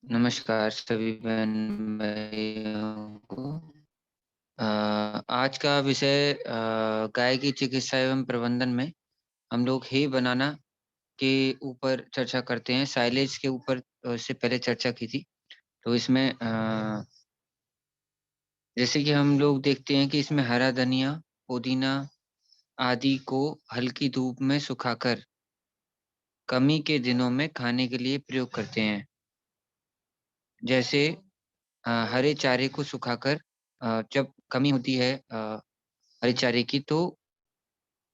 नमस्कार सभी बहन भाइयों को। आज का विषय गाय की चिकित्सा एवं प्रबंधन में हम लोग हे बनाना के ऊपर चर्चा करते हैं। साइलेज के ऊपर से पहले चर्चा की थी। तो इसमें जैसे कि हम लोग देखते हैं कि इसमें हरा धनिया, पुदीना आदि को हल्की धूप में सुखाकर कमी के दिनों में खाने के लिए प्रयोग करते हैं। जैसे हरे चारे को सुखाकर जब कमी होती है हरे चारे की, तो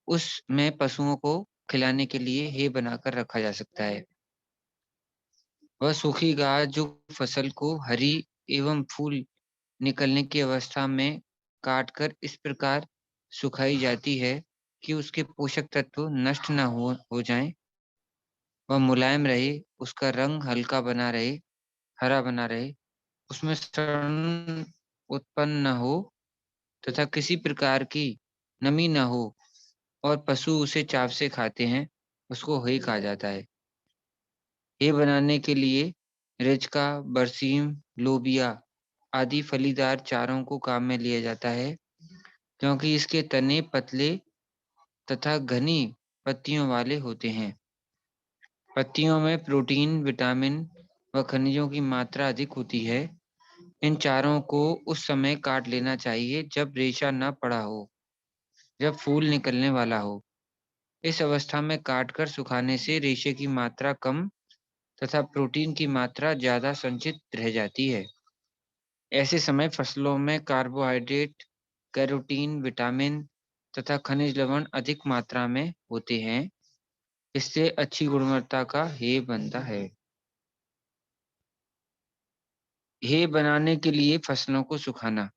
उसमें पशुओं को खिलाने के लिए हे बनाकर रखा जा सकता है। वह सूखी घास जो फसल को हरी एवं फूल निकलने की अवस्था में काटकर इस प्रकार सुखाई जाती है कि उसके पोषक तत्व नष्ट न हो जाएं, वह मुलायम रहे, उसका रंग हल्का बना रहे, हरा बना रहे, उसमें सड़न उत्पन्न न हो तथा किसी प्रकार की नमी न हो और पशु उसे चाव से खाते हैं, उसको हे कहा जाता है। हे बनाने के लिए रेचका, बरसीम, लोबिया आदि फलीदार चारों को काम में लिया जाता है, क्योंकि इसके तने पतले तथा घनी पत्तियों वाले होते हैं। पत्तियों में प्रोटीन, विटामिन व खनिजों की मात्रा अधिक होती है। इन चारों को उस समय काट लेना चाहिए जब रेशा न पड़ा हो, जब फूल निकलने वाला हो। इस अवस्था में काटकर सुखाने से रेशे की मात्रा कम तथा प्रोटीन की मात्रा ज़्यादा संचित रह जाती है। ऐसे समय फसलों में कार्बोहाइड्रेट, कैरोटीन, विटामिन तथा खनिज लवण अधिक मात्रा में होते हैं। इससे अच्छी गुणवत्ता का हे बनता है। हे बनाने के लिए फसलों को सुखाना।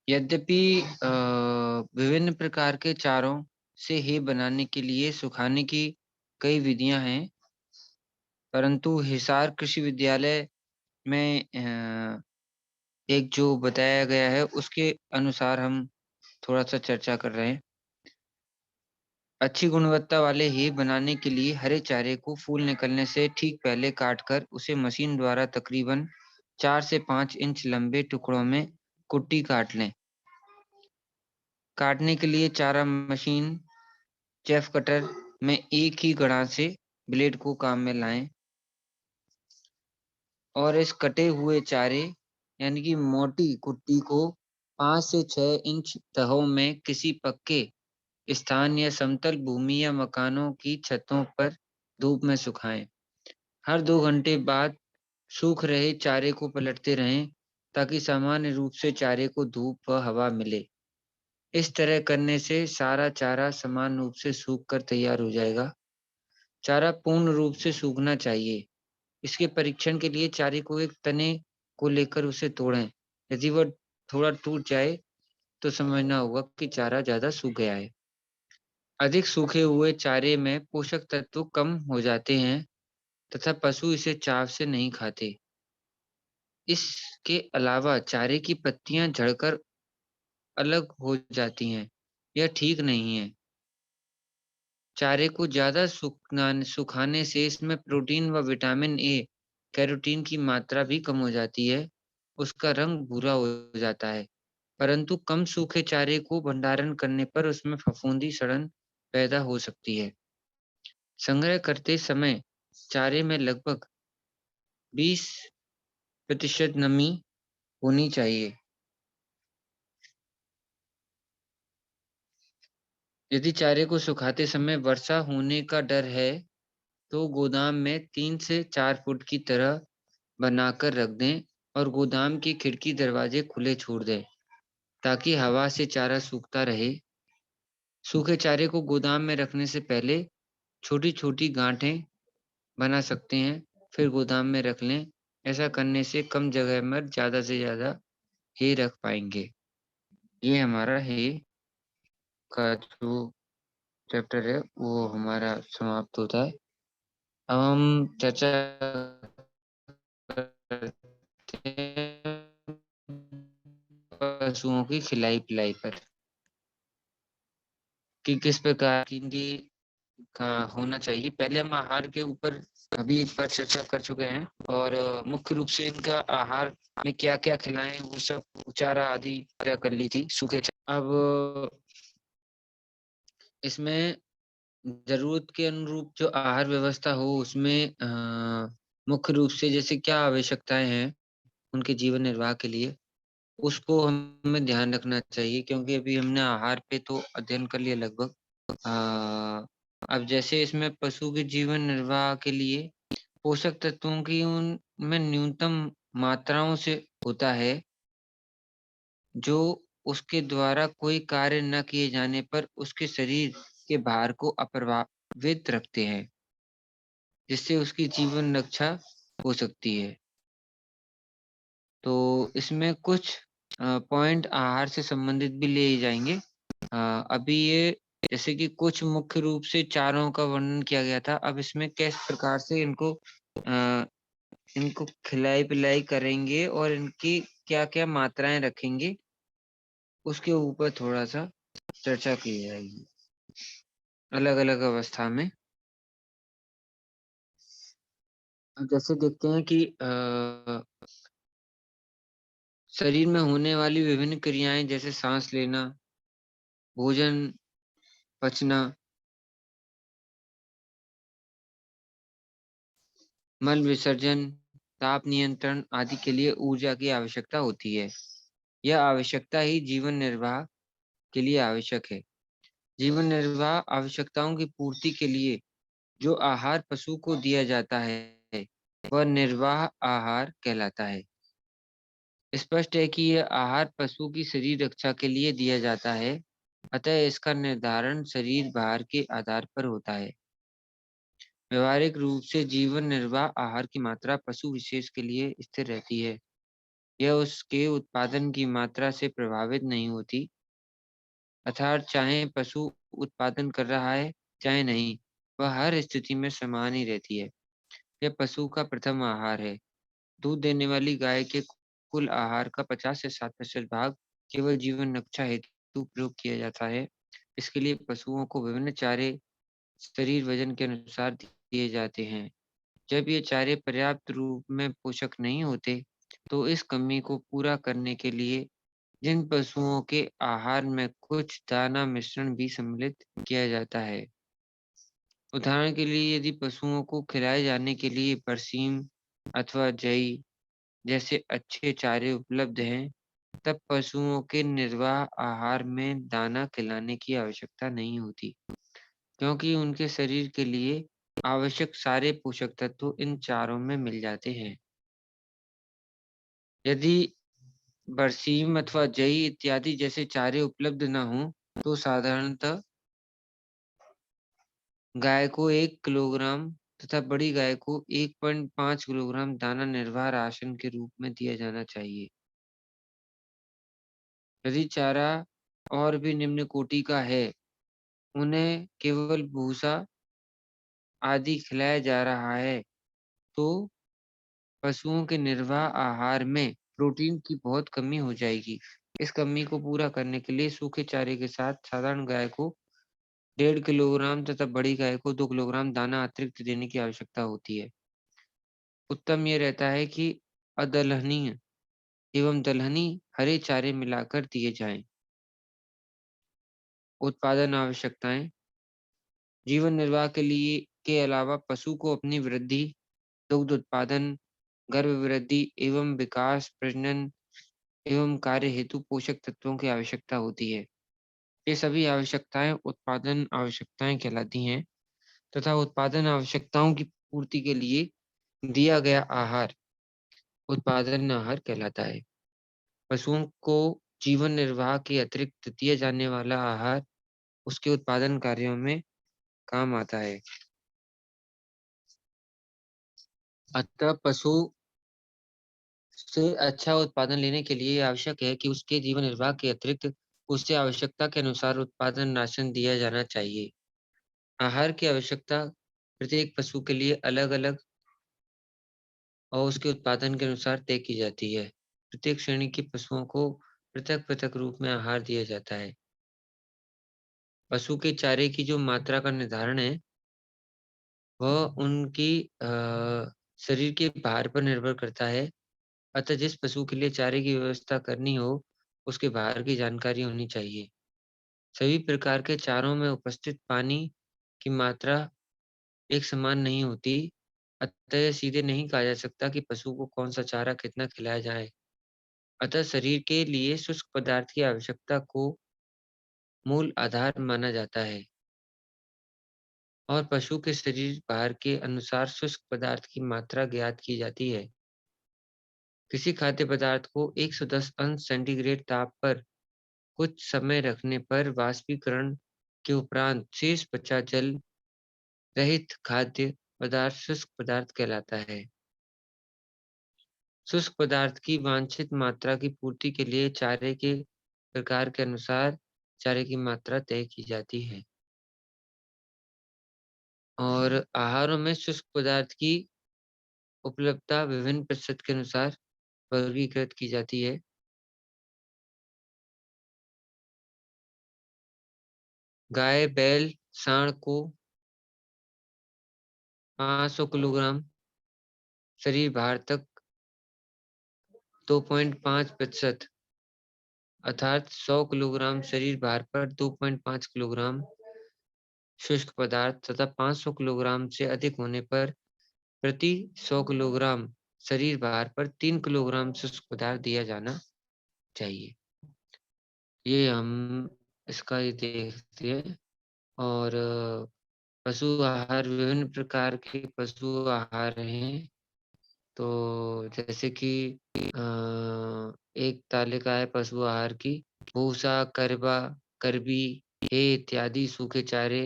यद्यपि विभिन्न प्रकार के चारों से हे बनाने के लिए सुखाने की कई विधियां हैं, परंतु हिसार कृषि विद्यालय में एक जो बताया गया है उसके अनुसार हम थोड़ा-सा चर्चा कर रहे हैं। अच्छी गुणवत्ता वाले हे बनाने के लिए हरे चारे को फूल निकलने से ठीक पहले काटकर उसे मशीन द्वारा तकरीबन 4 से 5 इंच लंबे टुकड़ों में कुट्टी काट लें। काटने के लिए चारा मशीन, चेफ कटर में एक ही गड़ान से ब्लेड को काम में लाएँ और इस कटे हुए चारे यानी कि मोटी कुट्टी को 5 से 6 इंच तहों में किसी पक्के स्थान या समतल भूमि या मकानों की छतों पर धूप में सुखाएं। हर 2 घंटे बाद सूख रहे चारे को पलटते रहें ताकि सामान्य रूप से चारे को धूप व हवा मिले। इस तरह करने से सारा चारा समान रूप से सूख कर तैयार हो जाएगा। चारा पूर्ण रूप से सूखना चाहिए। इसके परीक्षण के लिए चारे को एक तने को लेकर उसे तोड़ें। यदि वह थोड़ा टूट जाए तो समझना होगा कि चारा ज़्यादा सूख गया है। अधिक सूखे हुए चारे में पोषक तत्व कम हो जाते हैं तथा पशु इसे चाव से नहीं खाते। इसके अलावा चारे की पत्तियां झड़कर अलग हो जाती हैं। यह ठीक नहीं है। चारे को ज़्यादा सुखाने से इसमें प्रोटीन व विटामिन ए, कैरोटीन की मात्रा भी कम हो जाती है। उसका रंग भूरा हो जाता है। परंतु कम सूखे चारे को भंडारण करने पर उसमें फफूंदी सड़न पैदा हो सकती है। संग्रह करते समय चारे में लगभग 20% नमी होनी चाहिए। यदि चारे को सुखाते समय वर्षा होने का डर है, तो गोदाम में 3 से 4 फुट की तरह बनाकर रख दें और गोदाम की खिड़की दरवाजे खुले छोड़ दें, ताकि हवा से चारा सूखता रहे। सूखे चारे को गोदाम में रखने से पहले छोटी-छोटी गांठें बना सकते हैं, फिर गोदाम में रख लें। ऐसा करने से कम जगह में ज़्यादा से ज़्यादा हे रख पाएँगे। ये हमारा हे का जो चैप्टर है, वो हमारा समाप्त होता है। अब हम चर्चा करते हैं पशुओं की खिलाई-पिलाई पर कि किस प्रकार की इनकी होना चाहिए। पहले हम आहार के ऊपर अभी इस पर चर्चा कर चुके हैं और मुख्य रूप से इनका आहार में क्या-क्या खिलाएँ वो सब चारा आदि तय कर ली थी, सूखे च अब इसमें ज़रूरत के अनुरूप जो आहार व्यवस्था हो उसमें मुख्य रूप से जैसे क्या आवश्यकताएँ हैं, उनके जीवन निर्वाह के लिए, उसको हमें ध्यान रखना चाहिए क्योंकि अभी हमने आहार पे तो अध्ययन कर लिया लगभग। अब जैसे इसमें पशु के जीवन निर्वाह के लिए पोषक तत्वों की उनमें न्यूनतम मात्राओं से होता है, जो उसके द्वारा कोई कार्य न किए जाने पर उसके शरीर के भार को अप्रभावित रखते हैं, जिससे उसकी जीवन रक्षा हो सकती है। तो इसमें कुछ पॉइंट आहार से संबंधित भी लिए जाएँगे। अभी ये जैसे कि कुछ मुख्य रूप से चारों का वर्णन किया गया था, अब इसमें किस प्रकार से अ, इनको खिलाई-पिलाई करेंगे और इनकी क्या-क्या मात्राएँ रखेंगे, उसके ऊपर थोड़ा-सा चर्चा की जाएगी, अलग-अलग अवस्था में। अब जैसे देखते हैं कि शरीर में होने वाली विभिन्न क्रियाएँ जैसे साँस लेना, भोजन पचना, मल विसर्जन, ताप नियंत्रण आदि के लिए ऊर्जा की आवश्यकता होती है। यह आवश्यकता ही जीवन निर्वाह के लिए आवश्यक है। जीवन निर्वाह आवश्यकताओं की पूर्ति के लिए जो आहार पशु को दिया जाता है, वह निर्वाह आहार कहलाता है। स्पष्ट है कि यह आहार पशु की शरीर रक्षा के लिए दिया जाता है, अतः इसका निर्धारण शरीर भार के आधार पर होता है। व्यवहारिक रूप से जीवन निर्वाह आहार की मात्रा पशु विशेष के लिए स्थिर रहती है। यह उसके उत्पादन की मात्रा से प्रभावित नहीं होती, अर्थात चाहे पशु उत्पादन कर रहा है, चाहे नहीं, वह हर स्थिति में समान ही रहती है। यह पशु का प्रथम आहार है। दूध देने वाली गाय के कुल आहार का 50 से 60% भाग केवल जीवन रक्षा हेतु प्रयोग किया जाता है। इसके लिए पशुओं को विभिन्न चारे शरीर वजन के अनुसार दिए जाते हैं। जब ये चारे पर्याप्त रूप में पोषक नहीं होते, तो इस कमी को पूरा करने के लिए जिन पशुओं के आहार में कुछ दाना मिश्रण भी सम्मिलित किया जाता है। उदाहरण के लिए यदि पशुओं को खिलाए जाने के लिए बरसीम अथवा जई जैसे अच्छे चारे उपलब्ध हैं, तब पशुओं के निर्वाह आहार में दाना खिलाने की आवश्यकता नहीं होती, क्योंकि उनके शरीर के लिए आवश्यक सारे पोषक तत्व इन चारों में मिल जाते हैं। यदि बरसीम अथवा जई इत्यादि जैसे चारे उपलब्ध न हों, तो साधारणतः गाय को 1 किलोग्राम तथा बड़ी गाय को 1.5 किलोग्राम दाना निर्वाह राशन के रूप में दिया जाना चाहिए। यदि चारा और भी निम्न कोटि का है, उन्हें केवल भूसा आदि खिलाया जा रहा है, तो पशुओं के निर्वाह आहार में प्रोटीन की बहुत कमी हो जाएगी। इस कमी को पूरा करने के लिए सूखे चारे के साथ साधारण गाय को 1.5 किलोग्राम तथा बड़ी गाय को 2 किलोग्राम दाना अतिरिक्त देने की आवश्यकता होती है। उत्तम ये रहता है कि अदलहनीय एवं दलहनी हरे चारे मिलाकर दिए जाएँ। उत्पादन आवश्यकताएँ जीवन निर्वाह के अलावा पशु को अपनी वृद्धि, दुग्ध उत्पादन, गर्भ वृद्धि एवं विकास, प्रजनन एवं कार्य हेतु पोषक तत्वों की आवश्यकता होती है। ये सभी आवश्यकताएँ उत्पादन आवश्यकताएँ कहलाती हैं तथा उत्पादन आवश्यकताओं की पूर्ति के लिए दिया गया आहार उत्पादन आहार कहलाता है। पशुओं को जीवन निर्वाह के अतिरिक्त दिया जाने वाला आहार उसके उत्पादन कार्यों में काम आता है। अतः पशु से अच्छा उत्पादन लेने के लिए आवश्यक है कि उसके जीवन निर्वाह के अतिरिक्त उसे आवश्यकता के अनुसार उत्पादन राशन दिया जाना चाहिए। आहार की आवश्यकता प्रत्येक पशु के लिए अलग-अलग और उसके उत्पादन के अनुसार तय की जाती है। प्रत्येक श्रेणी के पशुओं को पृथक-पृथक रूप में आहार दिया जाता है। पशु के चारे की जो मात्रा का निर्धारण है, वह उनकी शरीर के भार पर निर्भर करता है। अतः जिस पशु के लिए चारे की व्यवस्था करनी हो, उसके भार की जानकारी होनी चाहिए। सभी प्रकार के चारों में उपस्थित पानी की मात्रा एक समान नहीं होती, अतः यह सीधे नहीं कहा जा सकता कि पशु को कौन-सा चारा कितना खिलाया जाए। अतः शरीर के लिए शुष्क पदार्थ की आवश्यकता को मूल आधार माना जाता है और पशु के शरीर भार के अनुसार शुष्क पदार्थ की मात्रा ज्ञात की जाती है। किसी खाद्य पदार्थ को 110 अंश सेंटीग्रेड ताप पर कुछ समय रखने पर वाष्पीकरण के उपरांत शेष बचा जल रहित खाद्य पदार्थ शुष्क पदार्थ कहलाता है। शुष्क पदार्थ की वांछित मात्रा की पूर्ति के लिए चारे के प्रकार के अनुसार चारे की मात्रा तय की जाती है और आहारों में शुष्क पदार्थ की उपलब्धता विभिन्न प्रतिशत के अनुसार वर्गीकृत की जाती है। गाय, बैल, सांड को 500 किलोग्राम शरीर भार तक 2.5% अर्थात 100 किलोग्राम शरीर भार पर 2.5 किलोग्राम शुष्क पदार्थ तथा 500 किलोग्राम से अधिक होने पर प्रति 100 किलोग्राम शरीर भार पर 3 किलोग्राम शुष्क पदार्थ दिया जाना चाहिए। ये हम इसका ये देखते हैं और पशु आहार विभिन्न प्रकार के पशु आहार हैं। तो जैसे कि एक तालिका है पशु आहार की, भूसा, करबा, करबी, हे इत्यादि सूखे चारे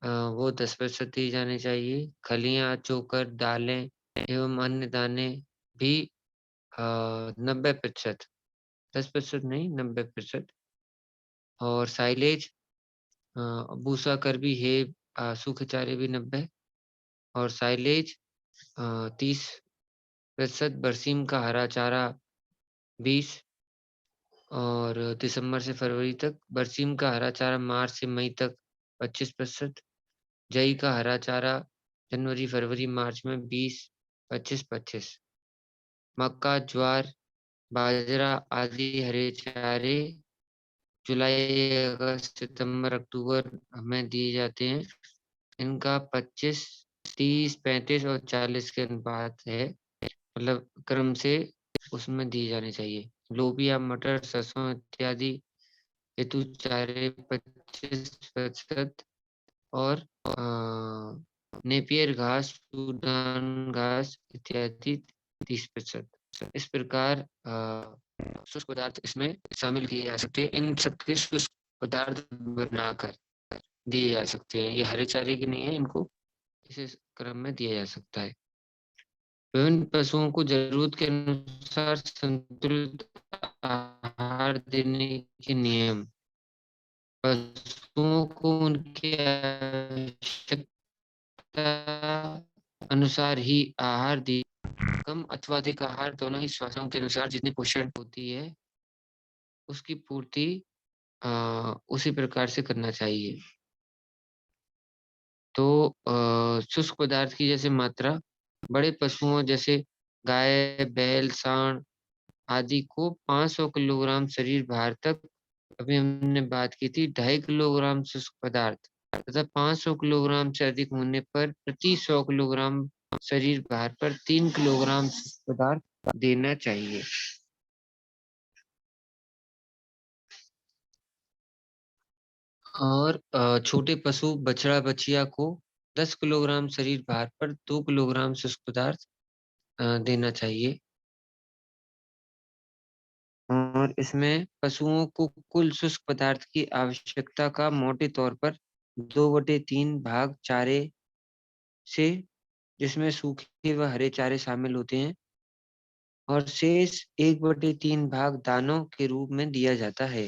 वो 10% दिए जाने चाहिए। खलियाँ, चोकर, दालें एवं अन्य दाने भी 90%, 10% नहीं 90% और साइलेज भूसा, करबी, हे सूखे चारे भी 90 और साइलेज 30%, बरसीम का हरा चारा 20 और दिसंबर से फरवरी तक, बरसीम का हरा चारा मार्च से मई तक 25%, जई का हरा चारा जनवरी, फरवरी, मार्च में 20, 25-25, मक्का, ज्वार, बाजरा आदि हरे चारे जुलाई, अगस्त, सितंबर, अक्टूबर में दिए जाते हैं। इनका 25, 30, 35 और 40 के अनुपात है, मतलब क्रम से उसमें दिए जाने चाहिए। लोबिया, मटर, सरसों इत्यादि हेतु चारे 25% और नेपियर घास, सूडान घास इत्यादि 30%। इस प्रकार शुष्क पदार्थ इसमें शामिल किए जा सकते हैं। इन सबके शुष्क पदार्थ बनाकर दिए जा सकते हैं। ये हरे चारे की नहीं है, इनको इस क्रम में दिया जा सकता है। विभिन्न पशुओं को जरूरत के अनुसार संतुलित आहार देने के नियम। पशुओं को उनकी आवश्यकता अनुसार ही आहार दी। कम अथवा अधिक आहार दोनों ही स्वास्थ्यों के अनुसार जितनी पोषण होती है उसकी पूर्ति उसी प्रकार से करना चाहिए। तो शुष्क पदार्थ की जैसे मात्रा बड़े पशुओं जैसे गाय, बैल, सांड आदि को 500 किलोग्राम शरीर भार तक, अभी हमने बात की थी 2.5 किलोग्राम शुष्क पदार्थ तथा 500 किलोग्राम से अधिक होने पर प्रति 100 किलोग्राम शरीर भार पर 3 किलोग्राम शुष्क पदार्थ देना चाहिए। और छोटे पशु बछड़ा बछिया को 10 किलोग्राम शरीर भार पर 2 किलोग्राम शुष्क पदार्थ देना चाहिए। और इसमें पशुओं को कुल शुष्क पदार्थ की आवश्यकता का मोटे तौर पर 2/3 भाग चारे से, जिसमें सूखे व हरे चारे शामिल होते हैं, और शेष 1/3 भाग दानों के रूप में दिया जाता है।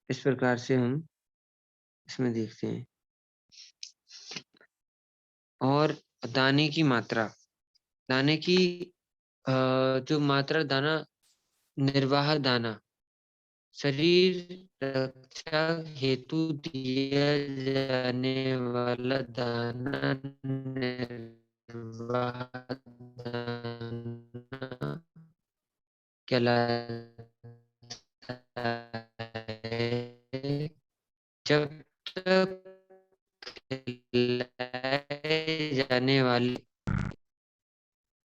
इस प्रकार से हम इसमें देखते हैं। और दाने की मात्रा, दाने की जो मात्रा दाना निर्वाह दाना शरीर रक्षा हेतु दिया जाने वाला दाना निर्वाह दाना कहलाता है। जब तक खिलाए जाने वाले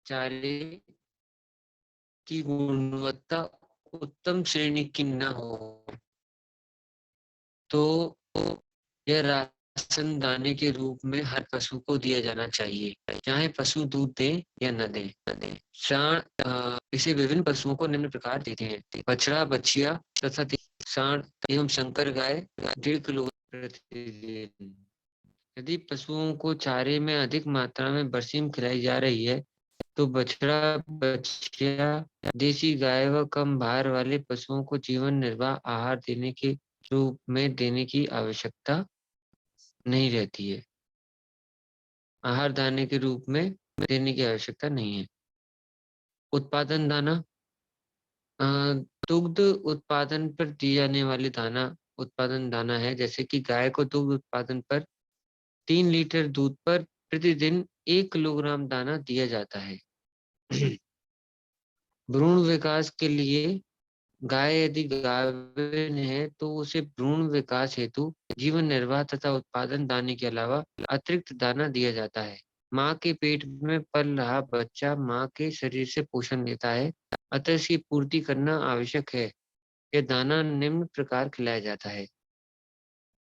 चारे की गुणवत्ता उत्तम श्रेणी की न हो तो यह राशन दाने के रूप में हर पशु को दिया जाना चाहिए, चाहे पशु दूध दे या न दे। साँड़ इसे विभिन्न पशुओं को निम्न प्रकार देते हैं: बछड़ा, बछिया तथा साँड़ एवं संकर गाय 1.5 किलो प्रतिदिन। यदि पशुओं को चारे में अधिक मात्रा में बरसीम खिलाई जा रही है तो बछड़ा, बछिया, देसी गाय व कम भार वाले पशुओं को जीवन निर्वाह आहार देने के रूप में देने की आवश्यकता नहीं रहती है। आहार दाने के रूप में देने की आवश्यकता नहीं है। उत्पादन दाना अ, दुग्ध उत्पादन पर दी जाने वाली दाना उत्पादन दाना है, जैसे कि गाय को दुग्ध उत्पादन पर 3 लीटर दूध पर प्रतिदिन 1 किलोग्राम दाना दिया जाता है। भ्रूण विकास के लिए गाय यदि गाभिन है तो उसे भ्रूण विकास हेतु जीवन निर्वाह तथा उत्पादन दाने के अलावा अतिरिक्त दाना दिया जाता है। माँ के पेट में पल रहा बच्चा माँ के शरीर से पोषण लेता है, अतः इसकी पूर्ति करना आवश्यक है। यह दाना निम्न प्रकार खिलाया जाता है: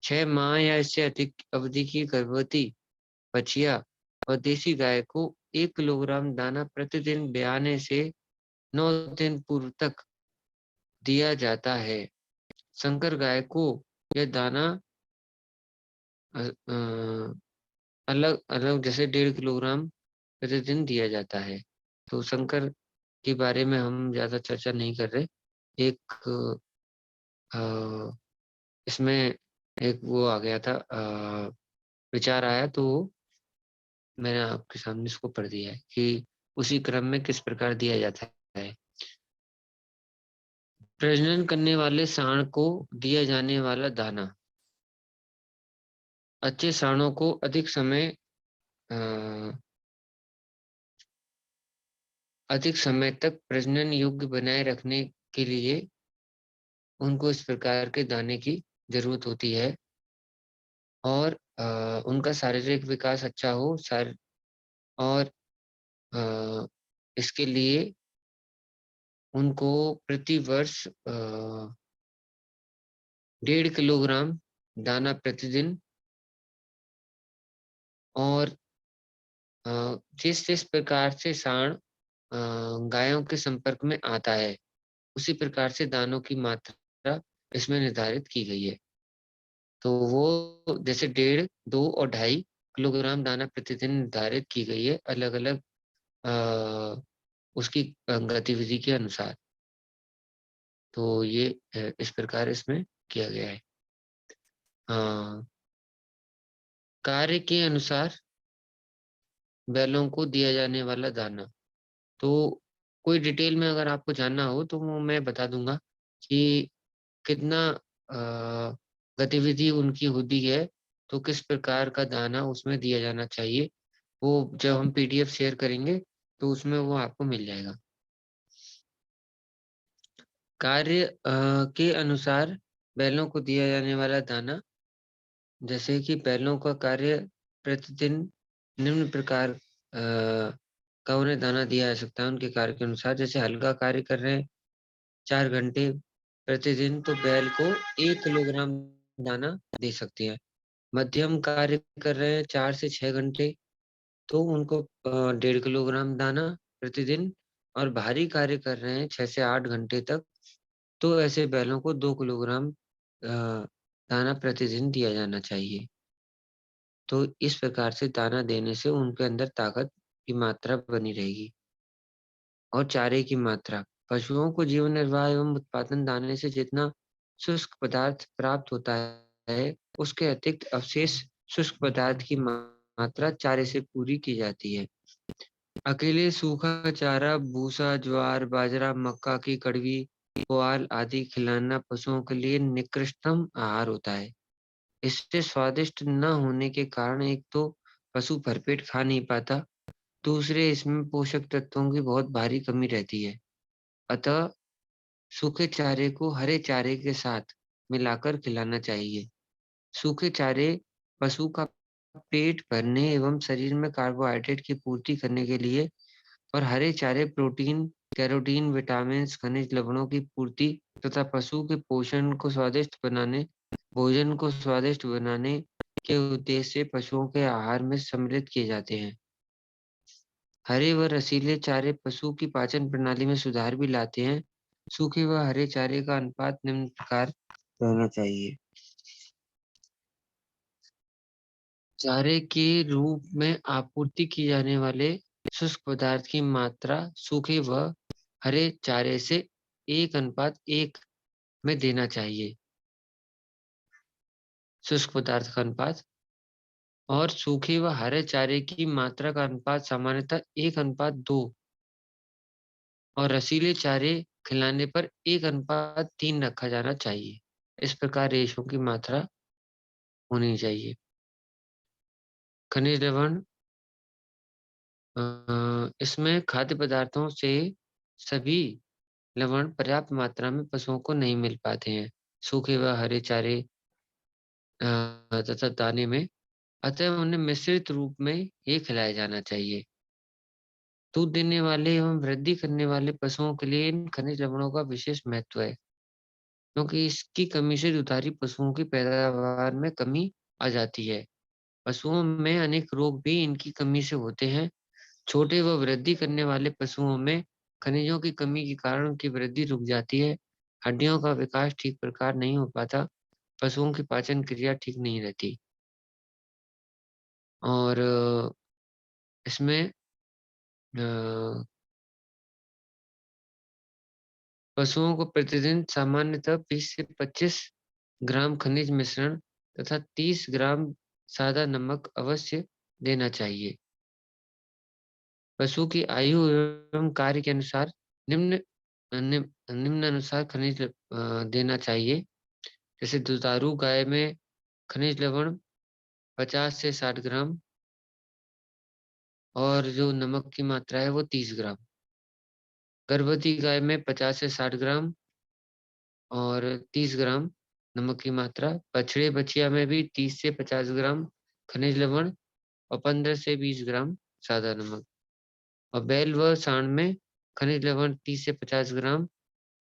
6 माह या इससे अधिक अवधि की गर्भवती बछिया और देसी गाय को 1 किलोग्राम दाना प्रतिदिन ब्याने से 9 दिन पूर्व तक दिया जाता है। संकर गाय को यह दाना अलग अलग जैसे 1.5 किलोग्राम प्रतिदिन दिया जाता है। तो संकर के बारे में हम ज्यादा चर्चा नहीं कर रहे। एक अ, इसमें एक वो आ गया था, विचार आया तो मैंने आपके सामने इसको पढ़ दिया है कि उसी क्रम में किस प्रकार दिया जाता है। प्रजनन करने वाले सांड को दिया जाने वाला दाना। अच्छे सांडों को अ, अधिक समय तक प्रजनन योग्य बनाए रखने के लिए उनको इस प्रकार के दाने की जरूरत होती है और उनका शारीरिक विकास अच्छा हो और इसके लिए उनको प्रति वर्ष 1.5 किलोग्राम दाना प्रतिदिन और जिस जिस प्रकार से सांड गायों के संपर्क में आता है उसी प्रकार से दानों की मात्रा इसमें निर्धारित की गई है। तो वो जैसे 1.5, 2 और 2.5 किलोग्राम दाना प्रतिदिन निर्धारित की गई है अलग अलग उसकी गतिविधि के अनुसार। तो ये इस प्रकार इसमें किया गया है। हाँ, कार्य के अनुसार बैलों को दिया जाने वाला दाना। तो कोई डिटेल में अगर आपको जानना हो तो वो मैं बता दूंगा कि कितना गतिविधि उनकी होती है तो किस प्रकार का दाना उसमें दिया जाना चाहिए। वो जब हम पीडीएफ शेयर करेंगे तो उसमें वो आपको मिल जाएगा। कार्य के अनुसार बैलों को दिया जाने वाला दाना, जैसे कि बैलों का कार्य प्रतिदिन निम्न प्रकार का उन्हें दाना दिया जा सकता है उनके कार्य के अनुसार। जैसे हल्का कार्य कर रहे हैं 4 घंटे प्रतिदिन तो बैल को 1 किलोग्राम दाना दे सकते हैं। मध्यम कार्य कर रहे हैं 4 से 6 घंटे तो उनको 1.5 किलोग्राम दाना प्रतिदिन और भारी कार्य कर रहे हैं 6 से 8 घंटे तक तो ऐसे बैलों को 2 किलोग्राम दाना प्रतिदिन दिया जाना चाहिए। तो इस प्रकार से दाना देने से उनके अंदर ताकत की मात्रा बनी रहेगी। और चारे की मात्रा। पशुओं को जीवन निर्वाह एवं उत्पादन दाने से जितना शुष्क पदार्थ प्राप्त होता है, उसके अतिरिक्त अवशेष शुष्क पदार्थ की मात्रा चारे से पूरी की जाती है। अकेले सूखा चारा, भूसा, ज्वार, बाजरा, मक्का की कड़वी पुआल आदि खिलाना पशुओं के लिए निकृष्टतम आहार होता है। इससे स्वादिष्ट न होने के कारण एक तो पशु भरपेट खा नहीं पाता, दूसरे इसमें पोषक तत्वों की बहुत भारी कमी रहती है। अतः सूखे चारे को हरे चारे के साथ मिलाकर खिलाना चाहिए। सूखे चारे पशु का पेट भरने एवं शरीर में कार्बोहाइड्रेट की पूर्ति करने के लिए और हरे चारे प्रोटीन, कैरोटीन, विटामिन्स, खनिज लवणों की पूर्ति तथा पशु के भोजन को स्वादिष्ट बनाने के उद्देश्य से पशुओं के आहार में सम्मिलित किए जाते हैं। हरे व रसीले चारे पशु की पाचन प्रणाली में सुधार भी लाते हैं। सूखे व हरे चारे का अनुपात निम्न प्रकार रहना चाहिए। चारे के रूप में आपूर्ति की जाने वाले शुष्क पदार्थ की मात्रा सूखे व हरे चारे से 1:1 में देना चाहिए। शुष्क पदार्थ का अनुपात और सूखे व हरे चारे की मात्रा का अनुपात सामान्यतः 1:2 और रसीले चारे खिलाने पर 1:3 रखा जाना चाहिए। इस प्रकार रेशों की मात्रा होनी चाहिए। खनिज लवण इसमें खाद्य पदार्थों से सभी लवण पर्याप्त मात्रा में पशुओं को नहीं मिल पाते हैं, सूखे व हरे चारे तथा दाने में। अतः उन्हें मिश्रित रूप में ही खिलाया जाना चाहिए। दूध देने वाले एवं वृद्धि करने वाले पशुओं के लिए इन खनिज लवणों का विशेष महत्व है, क्योंकि इसकी कमी से दुधारी पशुओं की पैदावार में कमी आ जाती है। पशुओं में अनेक रोग भी इनकी कमी से होते हैं। छोटे व वृद्धि करने वाले पशुओं में खनिजों की कमी के कारण उनकी वृद्धि रुक जाती है, हड्डियों का विकास ठीक प्रकार नहीं हो पाता, पशुओं की पाचन क्रिया ठीक नहीं रहती और इसमें अ, पशुओं को प्रतिदिन सामान्यतः 20 से 25 ग्राम खनिज मिश्रण तथा 30 ग्राम सादा नमक अवश्य देना चाहिए। पशु की आयु एवं कार्य के अनुसार निम्न निम्नानुसार खनिज देना चाहिए। जैसे दुधारू गाय में खनिज लवण 50 से 60 ग्राम और जो नमक की मात्रा है वो 30 ग्राम। गर्भवती गाय में 50 से 60 ग्राम और 30 ग्राम नमक की मात्रा। बछड़े बछिया में भी 30 से 50 ग्राम खनिज लवण और 15 से 20 ग्राम सादा नमक। और बैल व सांड में खनिज लवण 30 से 50 ग्राम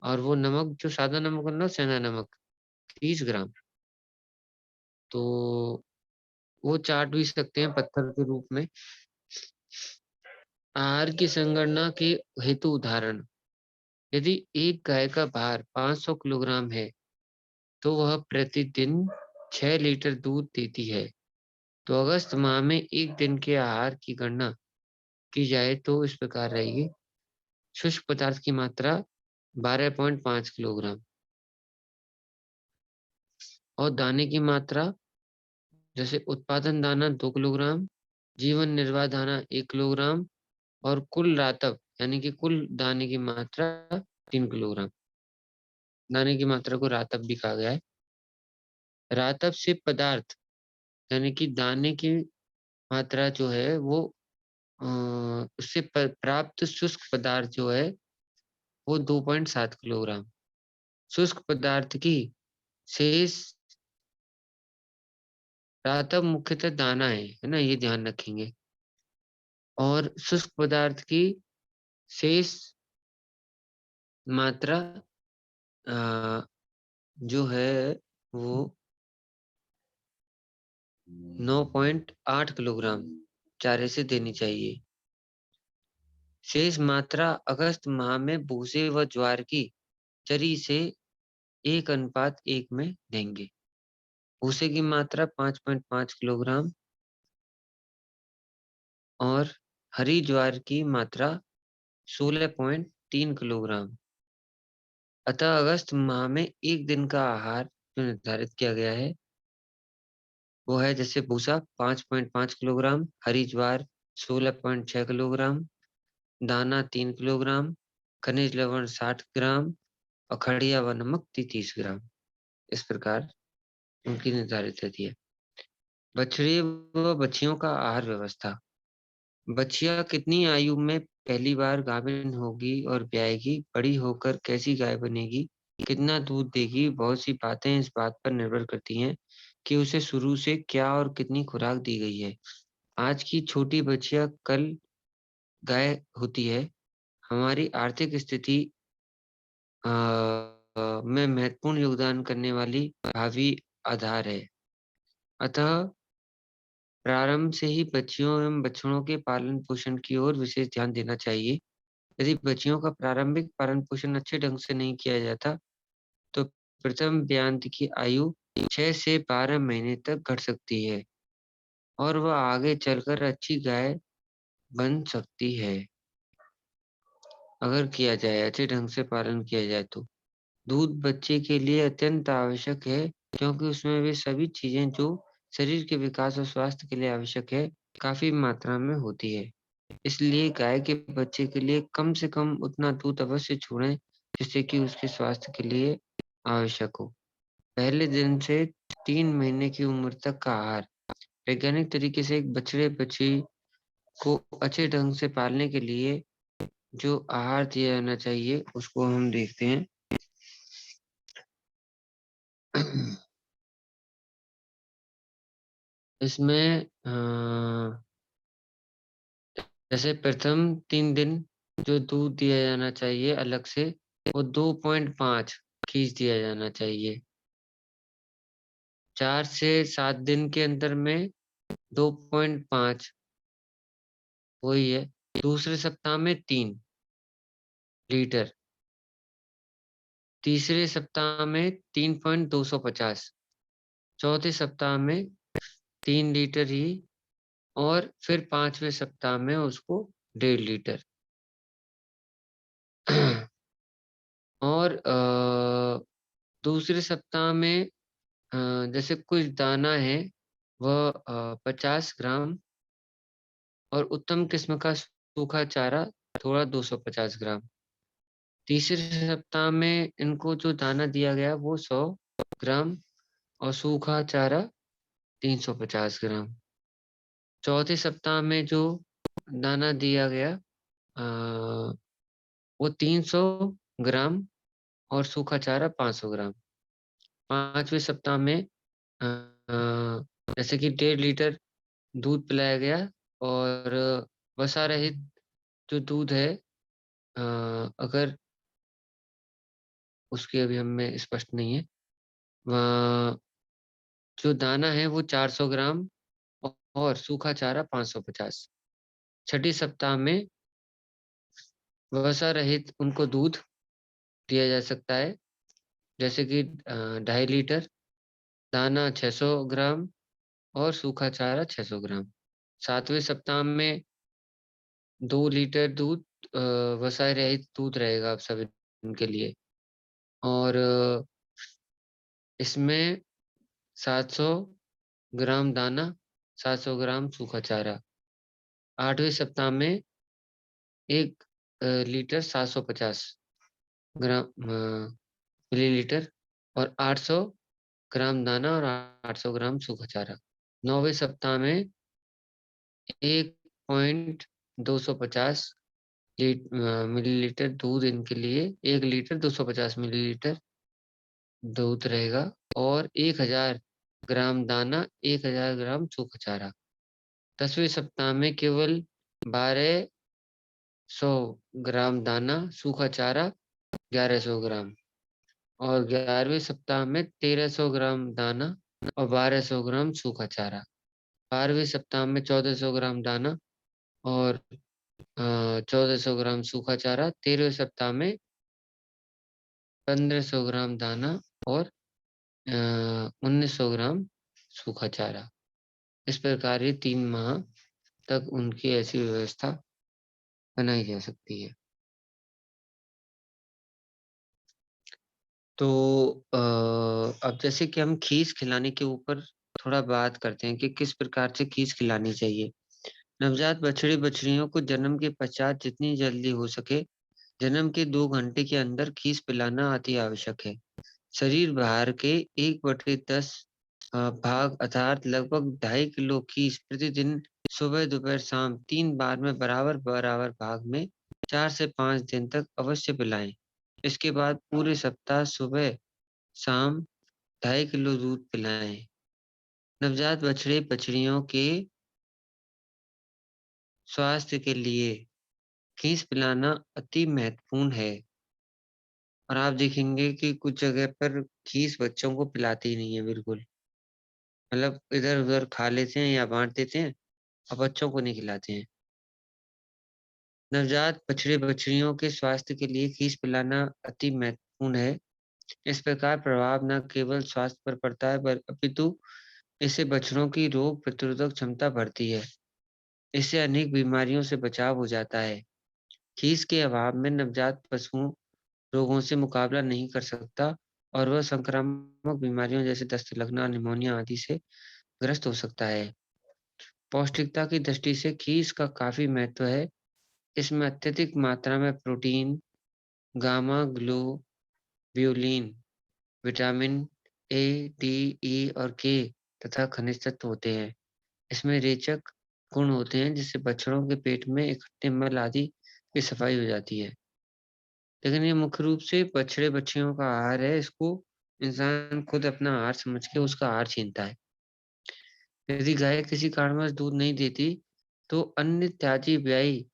और वो नमक जो सादा नमक होता है सेंधा नमक 30 ग्राम। तो वो चाट भी सकते हैं पत्थर के रूप में। आहार की संगणना के हेतु उदाहरण, यदि एक गाय का भार 500 किलोग्राम है तो वह प्रतिदिन 6 लीटर दूध देती है। तो अगस्त माह में एक दिन के आहार की गणना की जाए तो इस प्रकार रहेगी। शुष्क पदार्थ की मात्रा 12.5 किलोग्राम और दाने की मात्रा जैसे उत्पादन दाना 2 किलोग्राम, जीवन निर्वाह दाना 1 किलोग्राम और कुल रातप यानी कि कुल दाने की मात्रा 3 किलोग्राम। दाने की मात्रा को रातप भी कहा गया है। रातप से पदार्थ यानी कि दाने की मात्रा जो है वो अ, उससे प्राप्त शुष्क पदार्थ जो है वो 2.7 किलोग्राम। शुष्क पदार्थ की शेष रातप मुख्यतः दाना है ना? ये ध्यान रखेंगे। और शुष्क पदार्थ की शेष मात्रा अ, जो है वो 9.8 किलोग्राम चारे से देनी चाहिए। शेष मात्रा अगस्त माह में भूसे व ज्वार की चरी से 1:1 में देंगे। भूसे की मात्रा 5.5 किलोग्राम और हरी ज्वार की मात्रा 16.3 किलोग्राम। अतः अगस्त माह में एक दिन का आहार जो निर्धारित किया गया है वो है जैसे भूसा 5.5 किलोग्राम, हरी ज्वार 16.6 किलोग्राम, दाना 3 किलोग्राम, खनिज लवण 60 ग्राम और खड़िया व नमक 30 ग्राम। इस प्रकार उनकी निर्धारित रहती है। बछड़े व बछियों का आहार व्यवस्था। बछिया कितनी आयु में पहली बार गाभिन होगी और ब्याएगी, बड़ी होकर कैसी गाय बनेगी, कितना दूध देगी, बहुत सी बातें इस बात पर निर्भर करती हैं कि उसे शुरू से क्या और कितनी खुराक दी गई है। आज की छोटी बछिया कल गाय होती है। हमारी आर्थिक स्थिति में महत्वपूर्ण योगदान करने वाली भावी आधार है। अतः प्रारंभ से ही बच्चियों एवं बछड़ों के पालन पोषण की ओर विशेष ध्यान देना चाहिए। यदि बच्चियों का प्रारंभिक पालन पोषण अच्छे ढंग से नहीं किया जाता, तो प्रथम ब्यांत की आयु 6 से 12 महीने तक घट सकती है और वह आगे चलकर अच्छी गाय बन सकती है, अगर किया जाए, अच्छे ढंग से पालन किया जाए तो। दूध बच्चे के लिए अत्यंत आवश्यक है, क्योंकि उसमें वे सभी चीजें जो शरीर के विकास और स्वास्थ्य के लिए आवश्यक है, काफी मात्रा में होती है। इसलिए गाय के बच्चे के लिए कम से कम उतना दूध अवश्य छोड़ें, जिससे कि उसके स्वास्थ्य के लिए आवश्यक हो। पहले दिन से 3 महीने की उम्र तक का आहार। वैज्ञानिक तरीके से एक बछड़े-बछी को अच्छे ढंग से पालने के लिए जो आहार दिया जाना चाहिए, उसको हम देखते हैं। इसमें जैसे प्रथम 3 दिन जो दूध दिया जाना चाहिए अलग से, वो 2.5 खींच दिया जाना चाहिए। 4 से 7 दिन के अंदर में 2.5 वही है। दूसरे सप्ताह में 3 लीटर, तीसरे सप्ताह में 3.250, चौथे सप्ताह में 3 लीटर ही, और फिर 5वें सप्ताह में उसको 1.5 लीटर। और दूसरे सप्ताह में जैसे कुछ दाना है, वह 50 ग्राम, और उत्तम किस्म का सूखा चारा थोड़ा 250 ग्राम। तीसरे सप्ताह में इनको जो दाना दिया गया वो 100 ग्राम, और सूखा चारा 350 ग्राम। चौथे सप्ताह में जो दाना दिया गया वो 300 ग्राम, और सूखा चारा 500 ग्राम। पांचवें सप्ताह में जैसे कि 1.5 लीटर दूध पिलाया गया, और वसा रहित जो दूध है, अगर उसकी अभी हमें स्पष्ट नहीं है, जो दाना है वो 400 ग्राम, और सूखा चारा 550। छठी सप्ताह में वसा रहित उनको दूध दिया जा सकता है, जैसे कि 2.5 लीटर, दाना 600 ग्राम, और सूखा चारा 600 ग्राम। सातवें सप्ताह में 2 लीटर दूध, वसा रहित दूध रहेगा आप सभी के लिए, और इसमें 700 ग्राम दाना, 700 ग्राम सूखा चारा। आठवें सप्ताह में 1 लीटर 750 ग्राम मिलीलीटर, और 800 ग्राम दाना, और 800 ग्राम सूखा चारा। 9वें सप्ताह में 1.250 मिलीलीटर दूध इनके लिए, 1 लीटर 250 मिलीलीटर दूध रहेगा, और 1000 ग्राम दाना, 1000 ग्राम सूखा चारा। 10वें सप्ताह में केवल 1200 ग्राम दाना, सूखा चारा 1100 ग्राम, और 11वें सप्ताह में 1300 ग्राम दाना, और 1200 ग्राम सूखा चारा। 12वें सप्ताह में 1400 ग्राम दाना, और 1400 ग्राम सूखा चारा। 13वें सप्ताह में 1500 ग्राम दाना, और 1900 ग्राम सूखा चारा। इस प्रकार ये 3 माह तक उनकी ऐसी व्यवस्था बनाई जा सकती है। तो अब जैसे कि हम खीस खिलाने के ऊपर थोड़ा बात करते हैं कि किस प्रकार से खीस खिलानी चाहिए। नवजात बछड़े बछड़ियों को जन्म के पश्चात जितनी जल्दी हो सके जन्म के 2 घंटे के अंदर खीस पिलाना अति आवश्यक है। शरीर भार के 1/10 भाग अर्थात लगभग 2.5 किलो खीस प्रतिदिन सुबह, दोपहर, शाम 3 बार में बराबर-बराबर भाग में 4 से 5 दिन तक अवश्य पिलाएँ। इसके बाद पूरे सप्ताह सुबह, शाम 2.5 किलो दूध पिलाएँ। नवजात बछड़े-बछड़ियों के स्वास्थ्य के लिए खीस पिलाना अति महत्वपूर्ण है। और आप देखेंगे कि कुछ जगह पर खीस बच्चों को पिलाते ही नहीं है बिल्कुल। मतलब इधर-उधर खा लेते हैं या बाँट देते हैं और बच्चों को नहीं खिलाते हैं। नवजात बछड़े-बछड़ियों के स्वास्थ्य के लिए खीस पिलाना अति महत्वपूर्ण है। इस प्रकार प्रभाव न केवल स्वास्थ्य पर पड़ता है अपितु इससे बछड़ों की रोग प्रतिरोधक क्षमता बढ़ती है। इससे अनेक बीमारियों से बचाव हो जाता है। खीस के अभाव में नवजात पशुओं रोगों से मुकाबला नहीं कर सकता और वह संक्रामक बीमारियों जैसे दस्त लगना, निमोनिया आदि से ग्रस्त हो सकता है। पौष्टिकता की दृष्टि से खीस का काफ़ी महत्व है। इसमें अत्यधिक मात्रा में protein, gamma globulin, vitamin A, D, E और के तथा खनिज तत्व होते हैं। इसमें रेचक गुण होते हैं जिससे बछड़ों के पेट में इकट्ठे मल आदि की सफाई हो जाती है। लेकिन ये मुख्य रूप से बछड़े-बछियों का आहार है, इसको इंसान खुद अपना आहार समझ के उसका आहार छीनता है। यदि गाय किसी कारणवश दूध नहीं देती, तो अन्य त्याजी ब्याई